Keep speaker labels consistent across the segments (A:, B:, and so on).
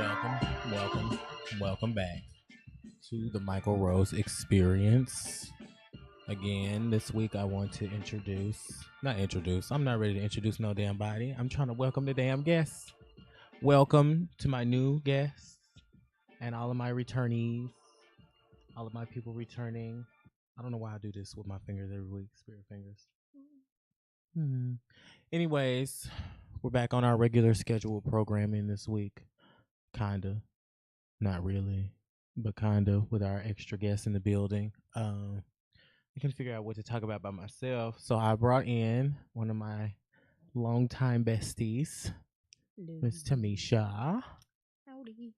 A: Welcome back to the Mykel Rose Experience. Again, this week I want to I'm not ready to introduce no damn body. I'm trying to welcome the damn guests. Welcome to my new guests and all of my returnees, all of my people returning. I don't know why I do this with my fingers every week, spirit fingers. Anyways, we're back on our regular scheduled programming this week. Kinda. Not really, but kind of with our extra guests in the building. I can figure out what to talk about by myself. So I brought in one of my longtime besties, Miss Tamisha.
B: Howdy.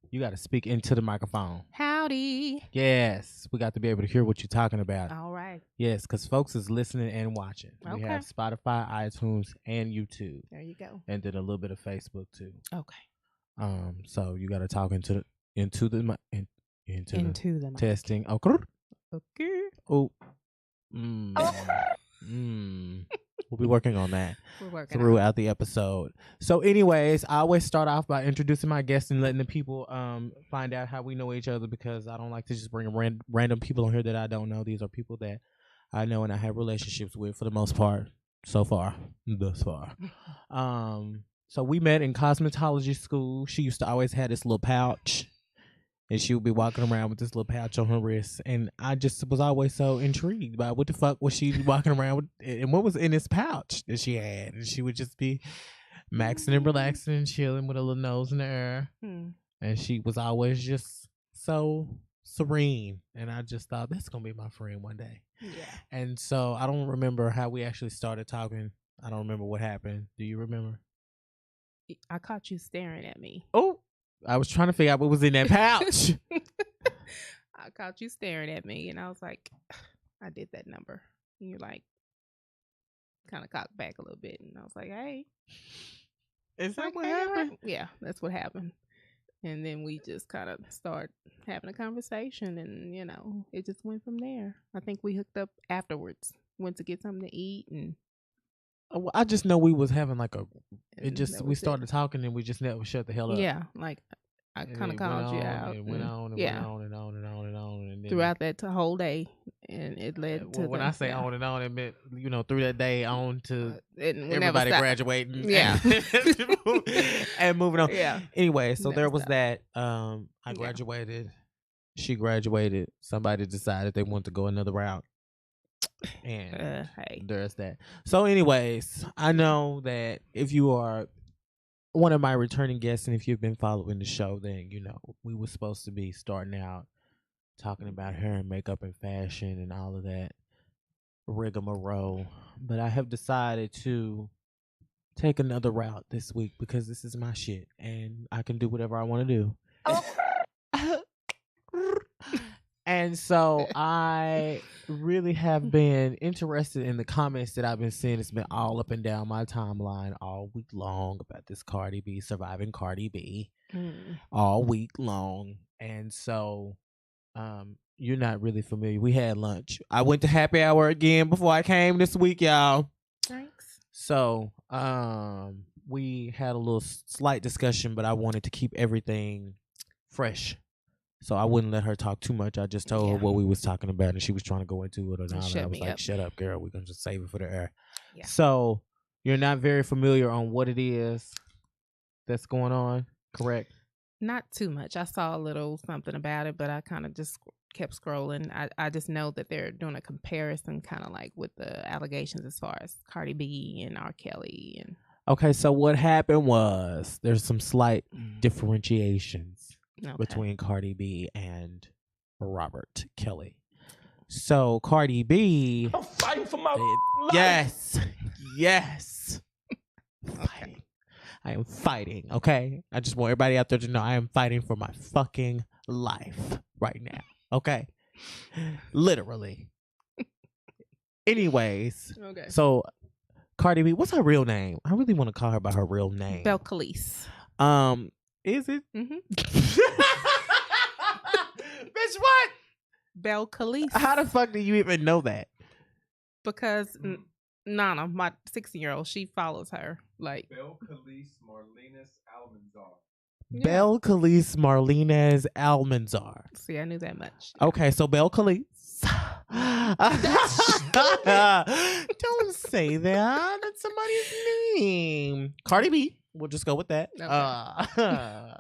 A: You got to speak into the microphone.
B: Howdy.
A: Yes, we got to be able to hear what you're talking about.
B: All right.
A: Yes, because folks is listening and watching.
B: Okay.
A: We have Spotify, iTunes, and YouTube.
B: There you go.
A: And then a little bit of Facebook too.
B: Okay.
A: So you got to talk into the testing. Okay.
B: Okay.
A: Oh. We'll be working on that throughout the episode. So anyways, I always start off by introducing my guests and letting the people find out how we know each other, because I don't like to just bring random people on here that I don't know. These are people that I know and I have relationships with for the most part thus far. So we met in cosmetology school. She used to always have this little pouch, and she would be walking around with this little pouch on her wrist. And I just was always so intrigued by what the fuck was she walking around with, and what was in this pouch that she had. And she would just be maxing and relaxing and chilling with a little nose in the air. And she was always just so serene. And I just thought, that's going to be my friend one day.
B: Yeah.
A: And so I don't remember how we actually started talking. I don't remember what happened. Do you remember?
B: I caught you staring at me.
A: Oh, I was trying to figure out what was in that pouch.
B: I caught you staring at me, and I was like, I did that number. And you're like, kind of cocked back a little bit. And I was like, hey.
A: Is that what happened?
B: Yeah, that's what happened. And then we just kind of start having a conversation, and, it just went from there. I think we hooked up afterwards, went to get something to eat, and
A: I just know we was having we started talking and we just never shut the hell up.
B: Yeah, like I kind of called you out.
A: It went on and went on and on and on and on. And then
B: throughout that whole day, and it led to
A: when I say on and on, it meant, through that day on to
B: everybody
A: graduating.
B: Yeah.
A: And moving on.
B: Yeah.
A: Anyway, so there was
B: stopped.
A: that. I graduated. She graduated. Somebody decided they wanted to go another route. And there's that. So anyways, I know that if you are one of my returning guests and if you've been following the show, then we were supposed to be starting out talking about hair and makeup and fashion and all of that rigmarole, but I have decided to take another route this week because this is my shit and I can do whatever I want to do. And so I really have been interested in the comments that I've been seeing. It's been all up and down my timeline all week long about this Cardi B, surviving Cardi B, all week long. And so you're not really familiar. We had lunch. I went to happy hour again before I came this week, y'all.
B: Thanks.
A: So we had a little slight discussion, but I wanted to keep everything fresh. So I wouldn't let her talk too much. I just told her what we was talking about, and she was trying to go into it or not. And I was like, shut up, girl. We're going to just save it for the air. Yeah. So you're not very familiar on what it is that's going on, correct?
B: Not too much. I saw a little something about it, but I kind of just kept scrolling. I just know that they're doing a comparison kind of like with the allegations as far as Cardi B and R. Kelly. And
A: okay, so what happened was there's some slight differentiations between Cardi B and Robert Kelly. So Cardi B,
C: I'm fighting for my life.
A: Yes. Fighting. I am fighting, okay? I just want everybody out there to know I am fighting for my fucking life right now, okay? Literally. Anyways,
B: okay.
A: So Cardi B, what's her real name? I really want to call her by her real name.
B: Belcalis.
A: Is it?
B: Mm-hmm.
A: Bitch, what?
B: Belcalis.
A: How the fuck do you even know that?
B: Because Nana, my 16-year-old, she follows her. Like
C: Belcalis Marlenus Almanzar.
A: Belle Calise Marlinez Almanzar.
B: See, I knew that much.
A: Okay, so Belle Calise. Don't say that. That's somebody's name. Cardi B. We'll just go with that.
B: Okay.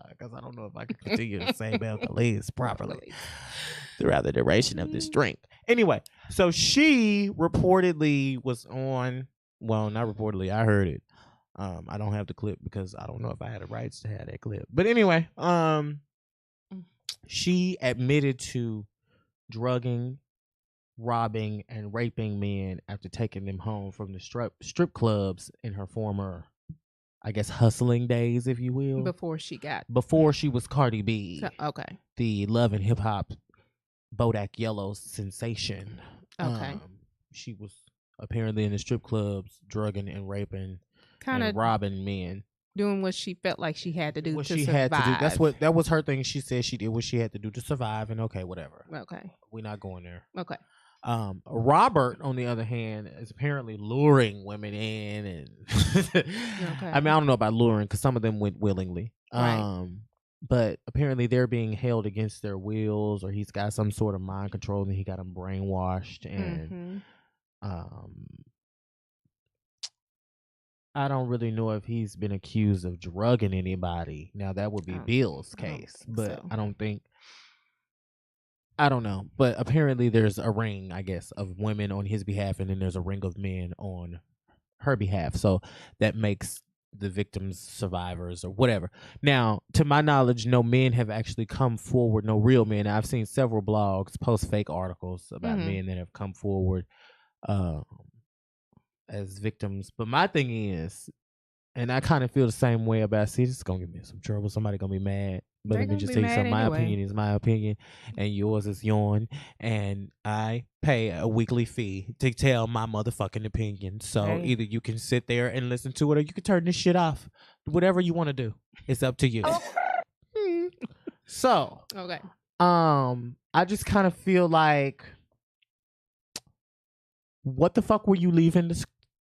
A: Because I don't know if I can continue to say Belle Calise properly throughout the duration of this drink. Anyway, so she reportedly was on. Well, not reportedly. I heard it. I don't have the clip because I don't know if I had the rights to have that clip. But anyway, she admitted to drugging, robbing, and raping men after taking them home from the strip clubs in her former, I guess, hustling days, if you will.
B: Before she
A: was Cardi B.
B: Okay.
A: The love and hip hop Bodak Yellow sensation.
B: Okay.
A: She was apparently in the strip clubs, drugging and raping and robbing men.
B: Doing what she felt like she had to do
A: what
B: to
A: she
B: survive.
A: Had to do. That was her thing. She said she did what she had to do to survive, and okay, whatever.
B: Okay.
A: We're not going there.
B: Okay.
A: Robert, on the other hand, is apparently luring women in, and okay. I mean, I don't know about luring because some of them went willingly.
B: Right.
A: But apparently they're being held against their wills, or he's got some sort of mind control, and he got them brainwashed, and I don't really know if he's been accused of drugging anybody. Now that would be Bill's case, but I don't think. I don't know, but apparently there's a ring, I guess, of women on his behalf, and then there's a ring of men on her behalf. So that makes the victims survivors or whatever. Now, to my knowledge, no men have actually come forward, no real men. I've seen several blogs post fake articles about men that have come forward as victims. But my thing is, and I kind of feel the same way about, see, this is going to get me in some trouble. Somebody going to be mad. But let me just tell you something. My opinion is my opinion, and yours is yours. And I pay a weekly fee to tell my motherfucking opinion. So either you can sit there and listen to it, or you can turn this shit off. Whatever you want to do, it's up to you. So,
B: okay.
A: I just kind of feel like, what the fuck were you leaving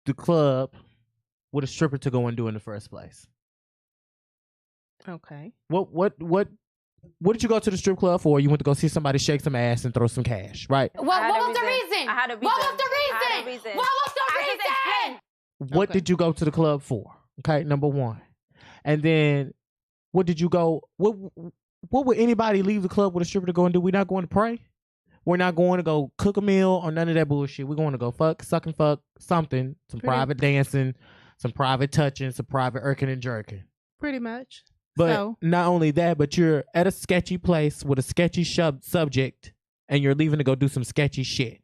A: the club with a stripper to go and do in the first place?
B: Okay.
A: What did you go to the strip club for? You went to go see somebody shake some ass and throw some cash, right?
C: What was the reason? What was the reason?
A: What did you go to the club for? Okay, number one. And then what did you go? What would anybody leave the club with a stripper to go and do? We're not going to pray. We're not going to go cook a meal or none of that bullshit. We're going to go suck and fuck something, some private dancing, some private touching, some private irking and jerking.
B: Pretty much.
A: But not only that, but you're at a sketchy place with a sketchy subject, and you're leaving to go do some sketchy shit.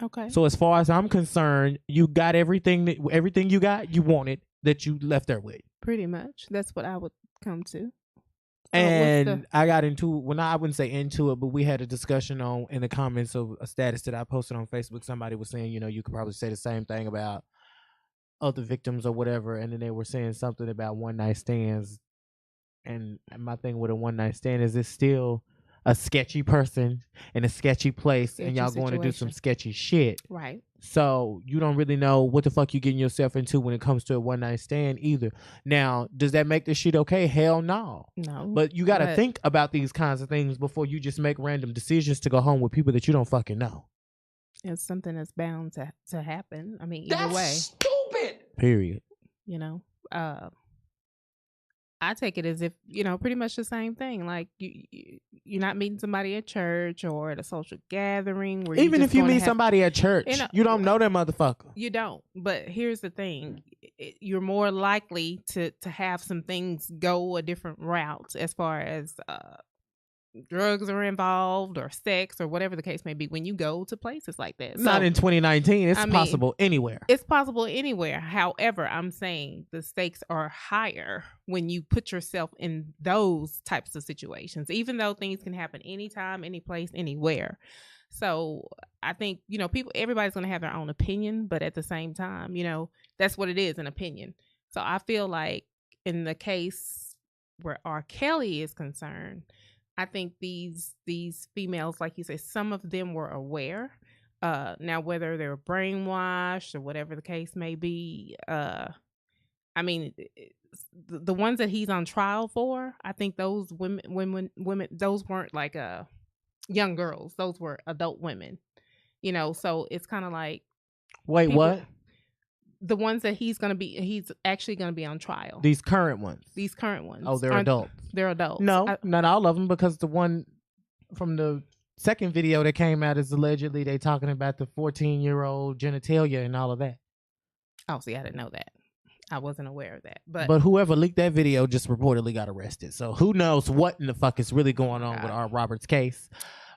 B: Okay.
A: So as far as I'm concerned, you got everything you wanted that you left there with.
B: Pretty much. That's what I would come to.
A: And I got into, I wouldn't say into it, but we had a discussion in the comments of a status that I posted on Facebook. Somebody was saying, you could probably say the same thing about other victims or whatever. And then they were saying something about one night stands. And my thing with a one night stand is it's still a sketchy person in a sketchy place, and y'all going to do some sketchy shit.
B: Right.
A: So you don't really know what the fuck you getting yourself into when it comes to a one night stand either. Now, does that make this shit okay? Hell no.
B: No.
A: But you got to think about these kinds of things before you just make random decisions to go home with people that you don't fucking know.
B: It's something that's bound to happen. I mean, either way.
C: That's stupid.
A: Period.
B: I take it as if, pretty much the same thing. Like, you're not meeting somebody at church or at a social gathering. Where
A: even if you meet somebody at church, you don't know that motherfucker.
B: You don't. But here's the thing. You're more likely to have some things go a different route as far as drugs are involved or sex or whatever the case may be when you go to places like that.
A: Not in 2019. It's possible anywhere.
B: It's possible anywhere. However, I'm saying the stakes are higher when you put yourself in those types of situations, even though things can happen anytime, any place, anywhere. So I think, everybody's going to have their own opinion, but at the same time, that's what it is, an opinion. So I feel like in the case where R. Kelly is concerned, I think these females, like you say, some of them were aware. Now, whether they're brainwashed or whatever the case may be, the ones that he's on trial for, I think those women, those weren't like young girls. Those were adult women. So it's kind of like,
A: wait, what?
B: The ones that he's actually gonna be on trial.
A: These current ones.
B: Oh,
A: they're adults.
B: They're adults.
A: No, not all of them, because the one from the second video that came out is allegedly they talking about the 14-year-old genitalia and all of that.
B: Oh, see, I didn't know that. I wasn't aware of that.
A: But whoever leaked that video just reportedly got arrested. So who knows what in the fuck is really going on with R. Robert's case.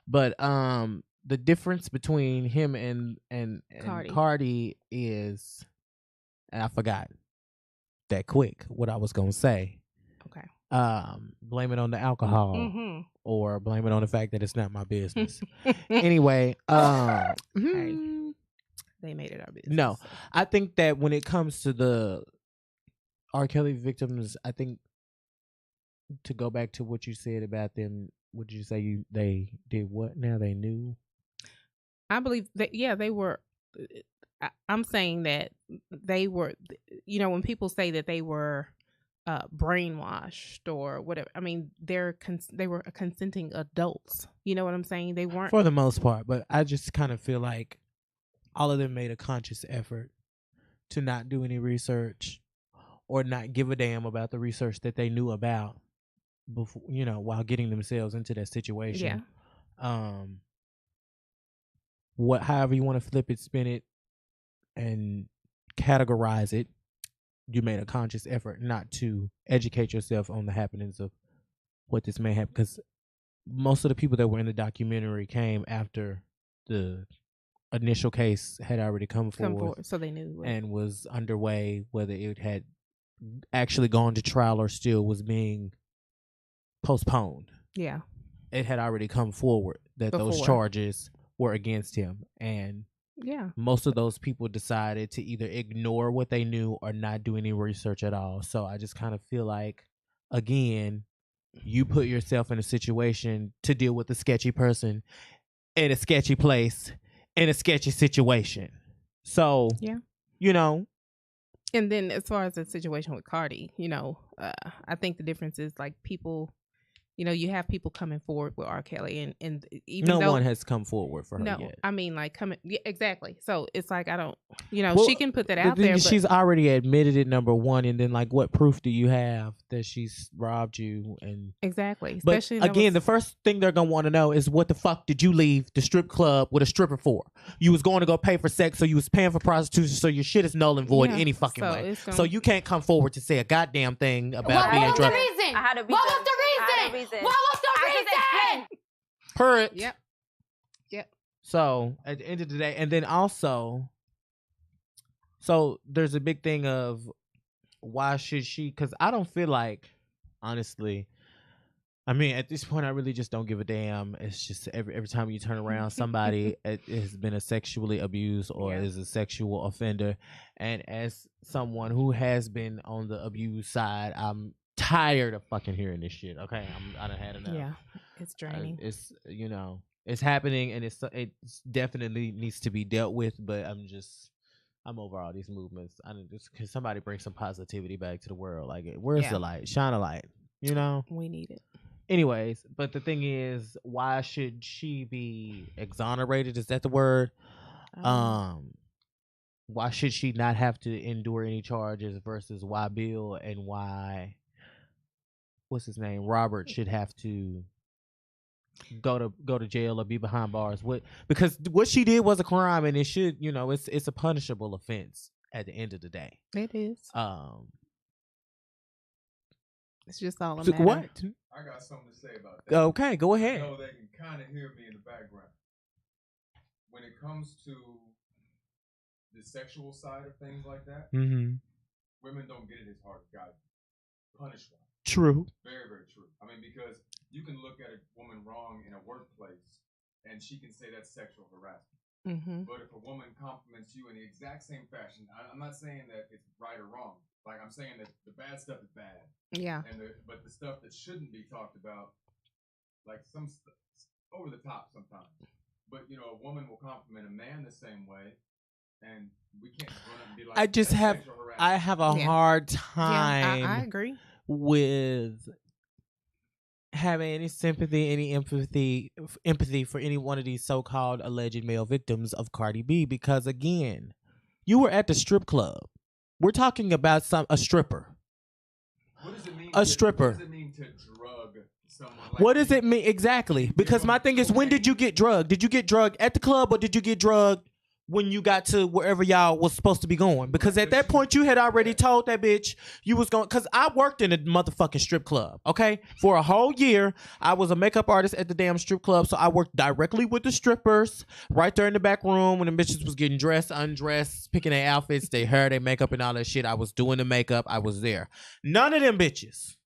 A: But the difference between him and Cardi is, and I forgot that quick what I was gonna say.
B: Okay.
A: Blame it on the alcohol, or blame it on the fact that it's not my business. Anyway,
B: hey, they made it our business.
A: No, I think that when it comes to the R. Kelly victims, I think, to go back to what you said about them, would you say they did what now? They knew?
B: I believe that, yeah, they were. I'm saying that they were, when people say that they were brainwashed or whatever, I mean, they were consenting adults. You know what I'm saying? They weren't.
A: For the most part, but I just kind of feel like all of them made a conscious effort to not do any research or not give a damn about the research that they knew about before, while getting themselves into that situation.
B: Yeah.
A: However you want to flip it, spin it, and categorize it, you made a conscious effort not to educate yourself on the happenings of what this may happen, because most of the people that were in the documentary came after the initial case had already come forward,
B: so they knew
A: and was underway, whether it had actually gone to trial or still was being postponed.
B: Yeah,
A: it had already come forward that those charges were against him, and
B: yeah,
A: most of those people decided to either ignore what they knew or not do any research at all. So I just kind of feel like, again, you put yourself in a situation to deal with a sketchy person in a sketchy place in a sketchy situation. So,
B: yeah, And then as far as the situation with Cardi, I think the difference is like people, you have people coming forward with R. Kelly, and even
A: no one has come forward for her yet.
B: I mean, like, yeah, exactly. So it's like, I don't, she can put that out there.
A: She's already admitted it, number one, and then like, what proof do you have that she's robbed you? And
B: exactly.
A: But again, the first thing they're gonna want to know is, what the fuck did you leave the strip club with a stripper for? You was going to go pay for sex, so you was paying for prostitution, so your shit is null and void any fucking way. So you can't come forward to say a goddamn thing about being drunk.
C: What was the reason? What was the reason?
A: Per it.
B: Yep.
A: So at the end of the day, and then also, so there's a big thing of why should she? Because I don't feel like, honestly, I mean, at this point, I really just don't give a damn. It's just every time you turn around, somebody has been sexually abused or is a sexual offender. And as someone who has been on the abuse side, I'm tired of fucking hearing this shit. Okay, I done had enough.
B: Yeah, it's draining.
A: It's it's happening, and it definitely needs to be dealt with. But I'm over all these movements. Can somebody bring some positivity back to the world? Like, where's the light? Shine a light.
B: We need it.
A: Anyways, but the thing is, why should she be exonerated? Is that the word? Why should she not have to endure any charges versus why Bill and why, what's his name, Robert, should have to go to jail or be behind bars? Because what she did was a crime, and it should, it's a punishable offense at the end of the day.
B: It is. It's just all a
A: so
B: matter.
A: What?
D: I got something to say about that.
A: Okay, go ahead.
D: I know they can kind of hear me in the background. When it comes to the sexual side of things like that, women don't get it as hard as guys punish one.
A: True.
D: Very, very true. I mean, because you can look at a woman wrong in a workplace, and she can say that's sexual harassment. But if a woman compliments you in the exact same fashion, I'm not saying that it's right or wrong. Like, I'm saying that the bad stuff is bad.
B: Yeah.
D: But the stuff that shouldn't be talked about, like some over the top sometimes. But a woman will compliment a man the same way, and we can't run up and be like,
A: I have a hard time.
B: Yeah, I agree
A: with having any sympathy, any empathy for any one of these so-called alleged male victims of Cardi B, because again, you were at the strip club. We're talking about a stripper.
D: What does it mean?
A: A stripper.
D: What does it mean to drug someone? Like,
A: what does it mean exactly? Because my thing is, when did you get drugged? Did you get drugged at the club, or did you get drugged when you got to wherever y'all was supposed to be going? Because at that point, you had already told that bitch you was going. Because I worked in a motherfucking strip club, okay? For a whole year, I was a makeup artist at the damn strip club, so I worked directly with the strippers right there in the back room when the bitches was getting dressed, undressed, picking their outfits, their hair, their makeup, and all that shit. I was doing the makeup. I was there. None of them bitches,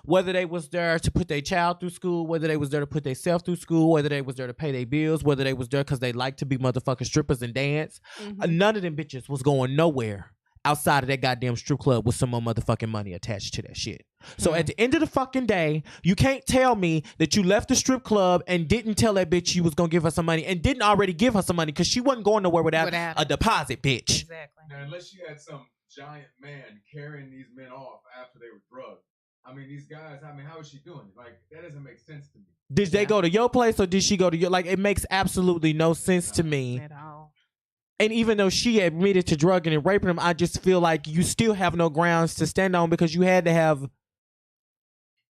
A: whether they was there to put their child through school, whether they was there to put themselves through school, whether they was there to pay their bills, whether they was there because they like to be motherfucking strippers and dance, none of them bitches was going nowhere outside of that goddamn strip club with some more motherfucking money attached to that shit. So at the end of the fucking day, you can't tell me that you left the strip club and didn't tell that bitch you was going to give her some money and didn't already give her some money, because she wasn't going nowhere without a deposit, bitch.
B: Exactly.
D: Now, unless you had some giant man carrying these men off after they were drugged. I mean, these guys, how is she doing it? Like, that doesn't make sense to me.
A: Did they go to your place, or did she go to your... Like, it makes absolutely no sense to me.
B: At all.
A: And even though she admitted to drugging and raping him, I just feel like you still have no grounds to stand on, because you had to have...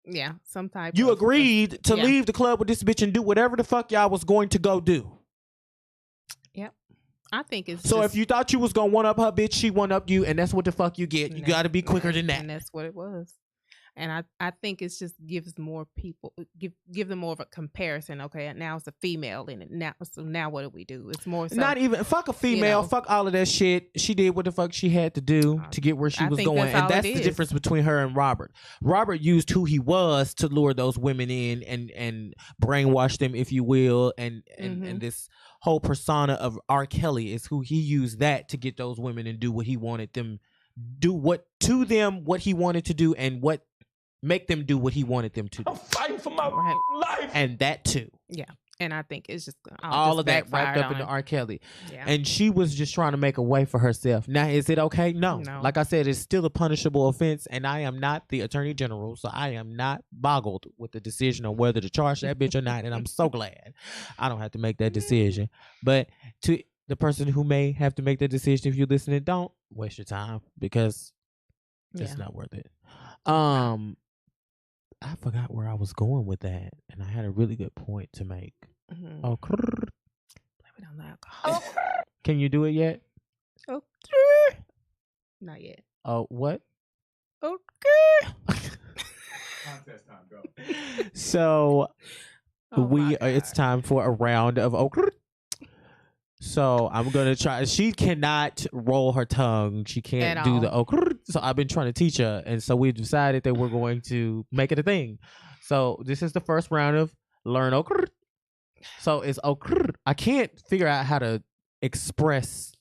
B: Yeah, some type
A: You agreed to leave the club with this bitch and do whatever the fuck y'all was going to go do.
B: Yep. I think it's
A: so if you thought you was going to one-up her, bitch, she one-up you, and that's what the fuck you get. You got to be quicker than that.
B: And that's what it was. And I think it's just gives more people give them more of a comparison. Okay, now it's a female in it. Now what do we do? It's more so,
A: not even fuck a female, fuck all of that shit. She did what the fuck she had to do to get where she was going, and that's the difference between her and Robert. Robert used who he was to lure those women in and brainwash them, if you will, and this whole persona of R. Kelly is who he used that to get those women and do what he wanted them what he wanted to do, and make them do what he wanted them to do.
E: I'm fighting for my life.
A: And that too.
B: Yeah. And I think it's just
A: all of that wrapped up into R. Kelly. Yeah. And she was just trying to make a way for herself. Now, is it okay? No. Like I said, it's still a punishable offense, and I am not the attorney general, so I am not boggled with the decision on whether to charge that bitch or not, and I'm so glad I don't have to make that decision. But to the person who may have to make that decision, if you're listening, don't waste your time, because it's not worth it. I forgot where I was going with that, and I had a really good point to make. Oh, blame it on the alcohol. Can you do it yet?
B: Okay. Not yet.
A: Oh, what?
B: Okay.
D: Contest time, go.
A: So it's time for a round of So I'm gonna try. She cannot roll her tongue. She can't do the So I've been trying to teach her, and so we decided that we're going to make it a thing. So this is the first round of learn So it's I can't figure out how to express,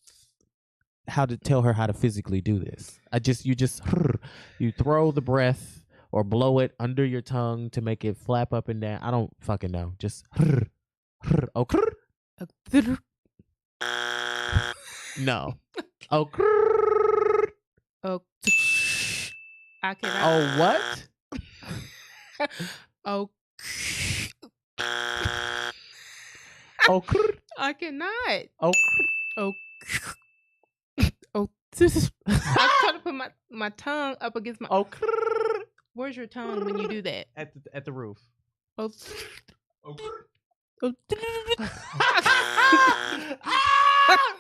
A: how to tell her how to physically do this. You throw the breath or blow it under your tongue to make it flap up and down. I don't fucking know. Just no. Oh,
B: I cannot.
A: Oh, what?
B: Oh.
A: Oh,
B: I cannot.
A: Oh.
B: Oh. Oh. I'm trying to put my tongue up against my.
A: Oh.
B: Where's your tongue when you do that?
A: At the roof.
B: Oh.
D: Oh.
B: Oh.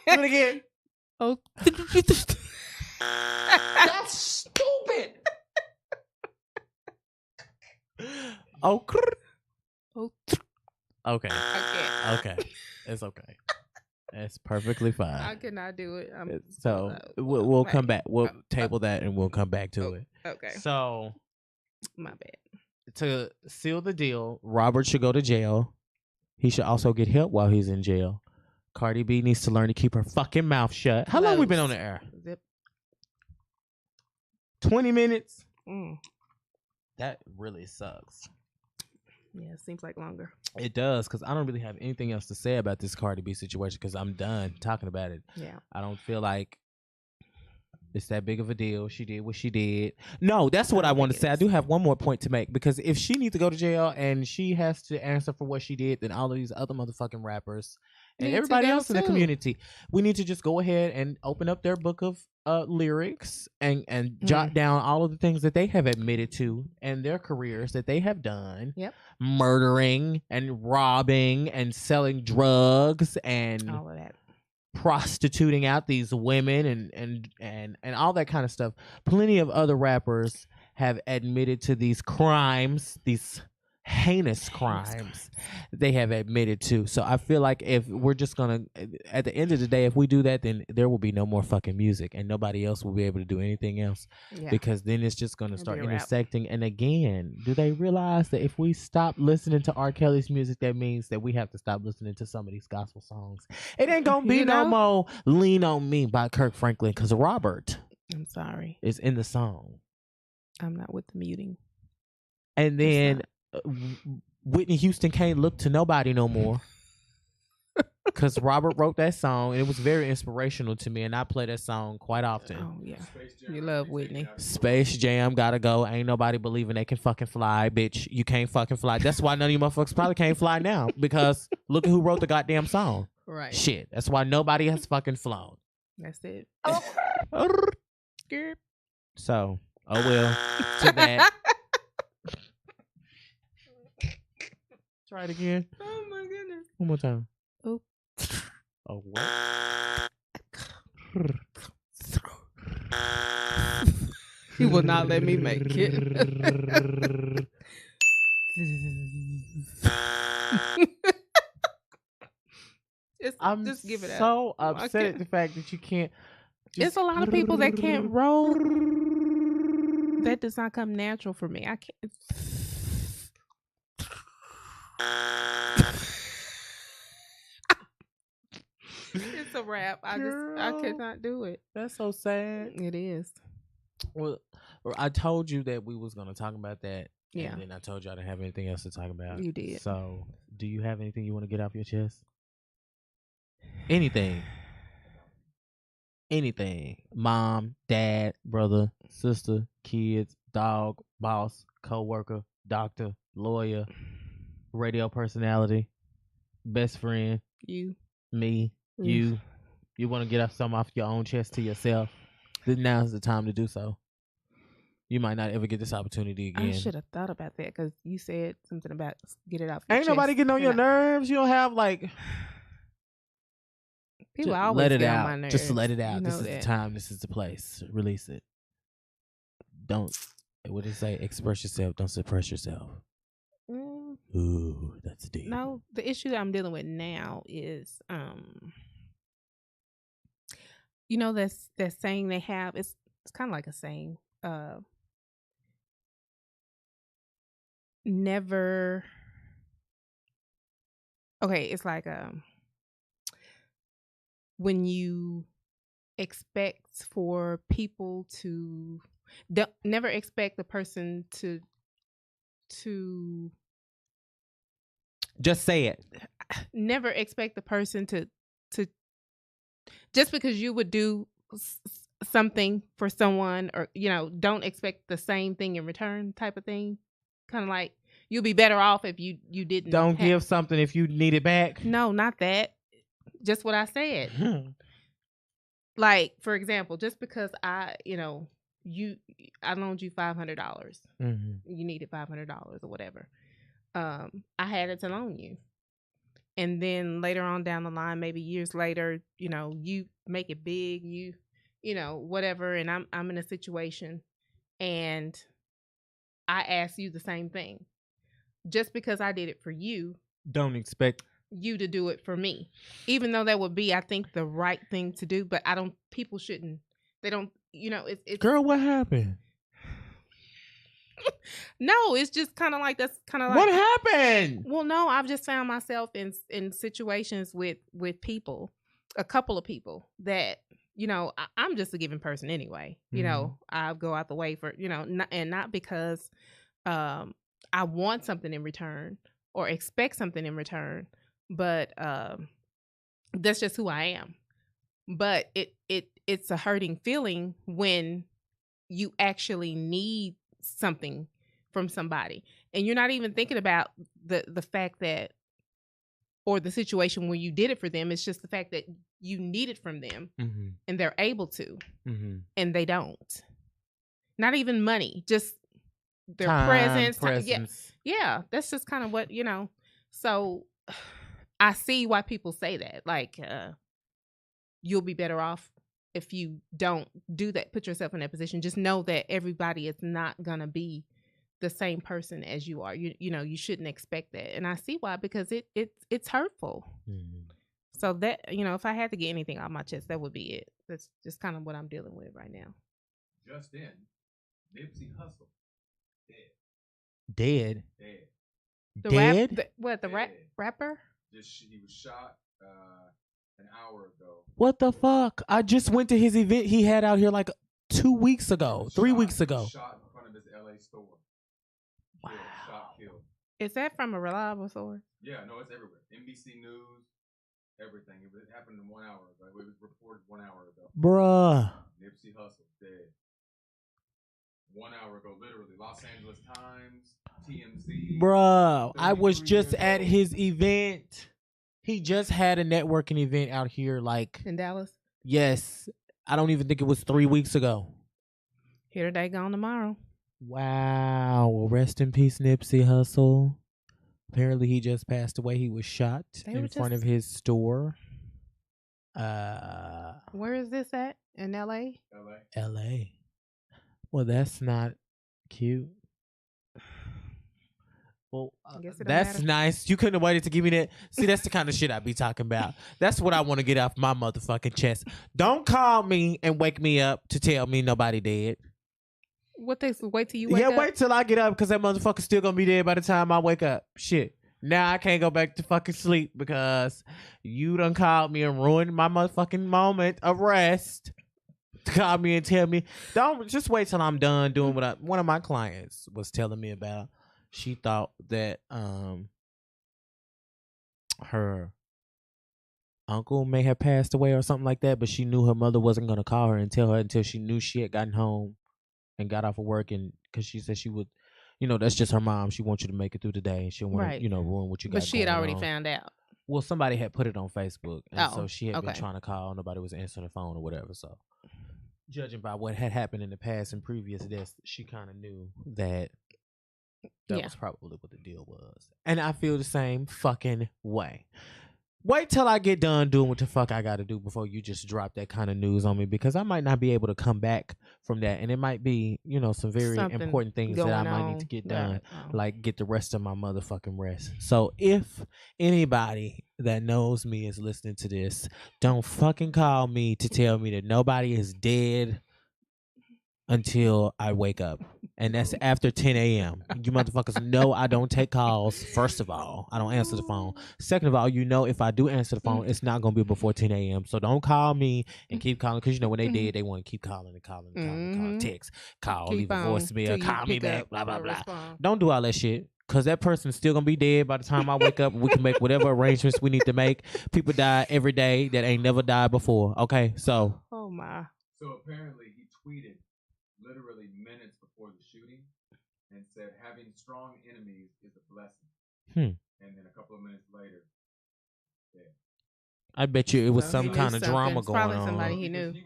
A: Do it again.
B: Oh.
E: That's stupid.
A: Oh.
B: Oh.
A: Okay. Okay. It's okay. It's perfectly fine.
B: I cannot do it.
A: So we'll come back. We'll table that and we'll come back to it.
B: Okay.
A: So,
B: my bad.
A: To seal the deal, Robert should go to jail. He should also get help while he's in jail. Cardi B needs to learn to keep her fucking mouth shut. How long we been on the air? 20 minutes? That really sucks.
B: Yeah, it seems like longer.
A: It does, because I don't really have anything else to say about this Cardi B situation because I'm done talking about it.
B: Yeah.
A: I don't feel like it's that big of a deal. She did what she did. No, that's what I want to say. I do have one more point to make, because if she needs to go to jail and she has to answer for what she did, then all of these other motherfucking rappers and everybody else in the community, we need to just go ahead and open up their book of lyrics and jot down all of the things that they have admitted to and their careers that they have done.
B: Yep.
A: Murdering and robbing and selling drugs and
B: all of that,
A: prostituting out these women and all that kind of stuff. Plenty of other rappers have admitted to these crimes, these heinous crimes they have admitted to. So I feel like if we're just gonna, at the end of the day, if we do that, then there will be no more fucking music and nobody else will be able to do anything else, because then it's just gonna start intersecting. And again, do they realize that if we stop listening to R. Kelly's music, that means that we have to stop listening to some of these gospel songs? It ain't gonna be no more Lean on Me by Kirk Franklin, because Robert,
B: I'm sorry,
A: is in the song.
B: I'm not with the muting.
A: And then Whitney Houston can't look to nobody no more, because Robert wrote that song and it was very inspirational to me, and I play that song quite often.
B: Oh yeah, you love Whitney.
A: Space Jam gotta go. Ain't nobody believing they can fucking fly, bitch. You can't fucking fly. That's why none of you motherfuckers probably can't fly now, because look at who wrote the goddamn song.
B: Right.
A: Shit. That's why nobody has fucking flown.
B: That's it.
A: So, oh well. To that. Try it again.
B: Oh my goodness.
A: One more time.
B: Oh.
A: Oh, what?
B: He will not let me make it.
A: I'm
B: just give it
A: so upset at the fact that you can't.
B: It's a lot of people that can't roll. That does not come natural for me. I can't. It's a wrap. I cannot do it.
A: That's so sad.
B: It is.
A: Well, I told you that we was gonna talk about that.
B: Yeah.
A: And then I told you I didn't have anything else to talk about.
B: You did.
A: So, do you have anything you want to get off your chest? Anything. Anything. Mom, dad, brother, sister, kids, dog, boss, co-worker, doctor, lawyer, radio personality, best friend,
B: you,
A: me, you. You want to get something off your own chest to yourself? Then now's the time to do so. You might not ever get this opportunity again.
B: I should have thought about that, because you said something about get it off
A: your chest. Ain't nobody getting on your nerves. You don't have like...
B: People always let it
A: get
B: out.
A: On my nerves. Just let it out. This is the time. This is the place. Release it. Don't... What did it say? Express yourself. Don't suppress yourself. Ooh, that's deep.
B: No, the issue that I'm dealing with now is... You know, that saying they have, it's kind of like a saying, never, okay, it's like, when you expect for people to, never expect the person to
A: just say it.
B: Never expect the person to just because you would do something for someone, or, you know, don't expect the same thing in return, type of thing. Kind of like, you'll be better off if you didn't.
A: Don't give something if you need it back.
B: No, not that. Just what I said. Like, for example, just because I loaned you $500. Mm-hmm. You needed $500 or whatever. I had it to loan you. And then later on down the line, maybe years later, you know, you make it big, you know, whatever. And I'm in a situation and I ask you the same thing. Just because I did it for you,
A: don't expect
B: you to do it for me. Even though that would be, I think, the right thing to do. But people shouldn't, they don't, you know, it's.
A: Girl, what happened?
B: No, it's just kind of like, that's kind of like.
A: What happened?
B: Well, no, I've just found myself in situations with people, a couple of people that, you know, I'm just a giving person anyway. You know, I go out the way for, you know, not because I want something in return or expect something in return, but that's just who I am. But it's a hurting feeling when you actually need something from somebody and you're not even thinking about the fact that, or the situation where you did it for them. It's just the fact that you need it from them and they're able to and they don't. Not even money, just their presence. Yeah, that's just kind of what, So I see why people say that. Like, you'll be better off if you don't do that. Put yourself in that position. Just know that everybody is not going to be the same person as you are. You shouldn't expect that. And I see why, because it's hurtful. So that, if I had to get anything off my chest, that would be it. That's just kind of what I'm dealing with right now.
D: Just in, Nipsey Hussle
A: dead.
B: Rapper?
D: He was shot an hour ago.
A: What the fuck? I just went to his event he had out here like 2 weeks ago, 3 weeks ago.
D: Shot in front of his LA store.
A: Wow.
D: Killed.
B: Is that from a reliable source?
D: Yeah, no, it's everywhere. NBC News, everything. It happened in 1 hour ago. It was reported 1 hour ago.
A: Bruh.
D: Nipsey Hussle dead. 1 hour ago, literally. Los Angeles Times, TMZ.
A: Bruh, I was just at his event. He just had a networking event out here, like
B: in Dallas.
A: Yes, I don't even think it was 3 weeks ago.
B: Here today, gone tomorrow.
A: Wow. Well, rest in peace, Nipsey Hussle. Apparently, he just passed away. He was shot in front of his store.
B: Where is this at? In L.A.?
A: L.A. Well, that's not cute. Well, that's nice. You couldn't have waited to give me that. See, that's the kind of shit I be talking about. That's what I want to get off my motherfucking chest. Don't call me and wake me up to tell me nobody dead.
B: Wait till you wake up?
A: Yeah, wait till I get up, because that motherfucker's still going to be dead by the time I wake up. Shit. Now I can't go back to fucking sleep because you done called me and ruined my motherfucking moment of rest. Call me and tell me, don't just wait till I'm done doing what one of my clients was telling me about. She thought that her uncle may have passed away or something like that, but she knew her mother wasn't going to call her and tell her until she knew she had gotten home and got off of work, and because she said she would, that's just her mom. She wants you to make it through the day. She don't want to, ruin what you got.
B: But she had already found out.
A: Well, somebody had put it on Facebook, and so she had been trying to call. Nobody was answering the phone or whatever. So, judging by what had happened in the past and previous deaths, she kind of knew that was probably what the deal was. And I feel the same fucking way. Wait till I get done doing what the fuck I got to do before you just drop that kind of news on me, because I might not be able to come back from that. And it might be, some very important things that I might need to get done, like get the rest of my motherfucking rest. So if anybody that knows me is listening to this, don't fucking call me to tell me that nobody is dead until I wake up. And that's after 10 a.m. You motherfuckers know I don't take calls. First of all, I don't answer the phone. Second of all, if I do answer the phone, it's not going to be before 10 a.m. So don't call me and keep calling, because when they dead, they want to keep calling and calling, text, leave a voicemail, call me back, blah, blah, blah. Don't do all that shit, because that person's still going to be dead by the time I wake up. We can make whatever arrangements we need to make. People die every day that ain't never died before. Okay, so.
B: Oh, my.
D: So apparently he tweeted literally minutes before the shooting and said having strong enemies is a blessing. And then a couple of minutes later,
A: I bet you it was some kind of drama going on.
B: Probably somebody he knew.
D: He's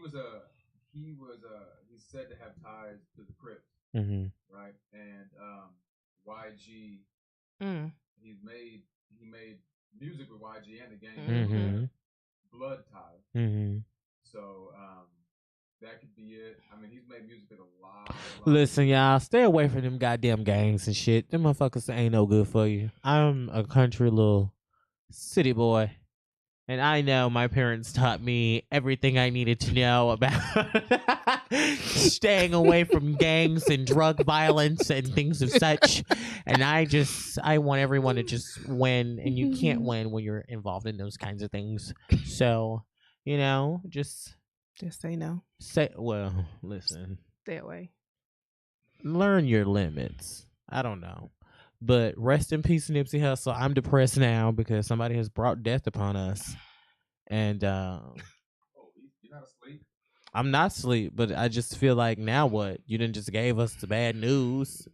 D: said to have ties to the Crips, right? And YG, he made music with YG and the gang, blood ties. So that could be it. I mean, he's made music with a lot.
A: Listen, y'all, stay away from them goddamn gangs and shit. Them motherfuckers ain't no good for you. I'm a country little city boy, and I know my parents taught me everything I needed to know about staying away from gangs and drug violence and things of such. And I want everyone to just win, and you can't win when you're involved in those kinds of things. So, just
B: say no.
A: Listen.
B: Stay away.
A: Learn your limits. I don't know. But rest in peace, Nipsey Hussle. I'm depressed now because somebody has brought death upon us. And
D: you're not asleep?
A: I'm not asleep, but I just feel like now what? You didn't just gave us the bad news.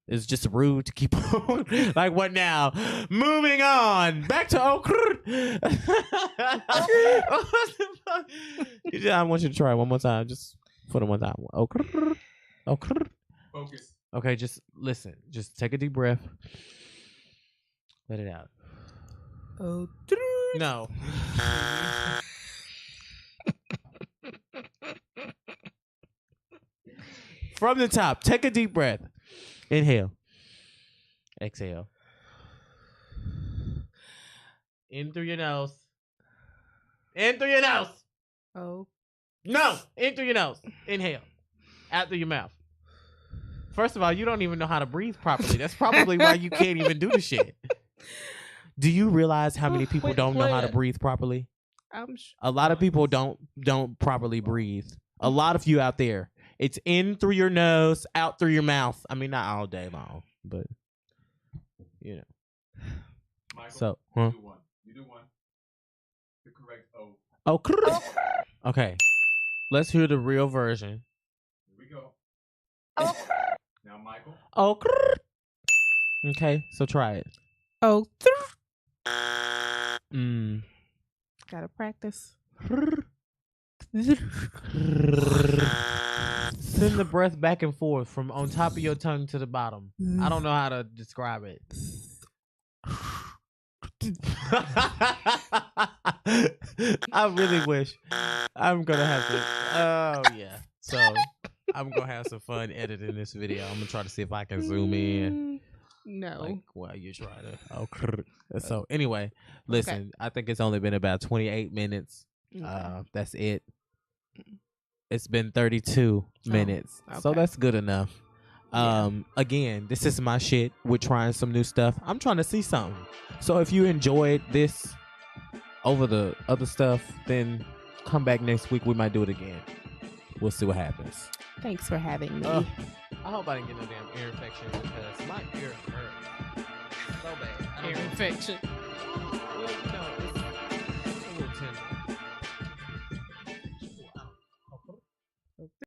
A: It's just rude to keep on. Like, what now? Moving on. Back to I want you to try it one more time. Just for the one time.
D: Focus.
A: Okay, just listen. Just take a deep breath. Let it out. No. From the top, take a deep breath. Inhale. Exhale. In through your nose. In through your nose.
B: Oh.
A: No. In through your nose. Inhale. Out through your mouth. First of all, you don't even know how to breathe properly. That's probably why you can't even do the shit. Do you realize how many people don't know how to breathe properly? A lot of people don't properly breathe. A lot of you out there. It's in through your nose, out through your mouth. I mean, not all day long, but you know.
D: Mykel,
A: so,
D: you do one. You do one. The correct O.
A: Oh, okay. Let's hear the real version.
D: Here we go. Now, Mykel.
A: Oh, okay. So try it.
B: Oh,
A: Mm.
B: Gotta practice.
A: Send the breath back and forth from on top of your tongue to the bottom. I don't know how to describe it. I really wish. I'm gonna have to. Oh yeah. So I'm gonna have some fun editing this video. I'm gonna try to see if I can zoom in.
B: No.
A: Like while you try to. Oh. So anyway, listen. Okay. I think it's only been about 28 minutes. Okay. That's it. It's been 32 minutes. Okay. So that's good enough. Again, this is my shit. We're trying some new stuff. I'm trying to see something. So if you enjoyed this over the other stuff, then come back next week. We might do it again. We'll see what happens.
B: Thanks for having me.
A: I hope I didn't get no damn ear infection because my ear hurts so bad.
B: Ear infection.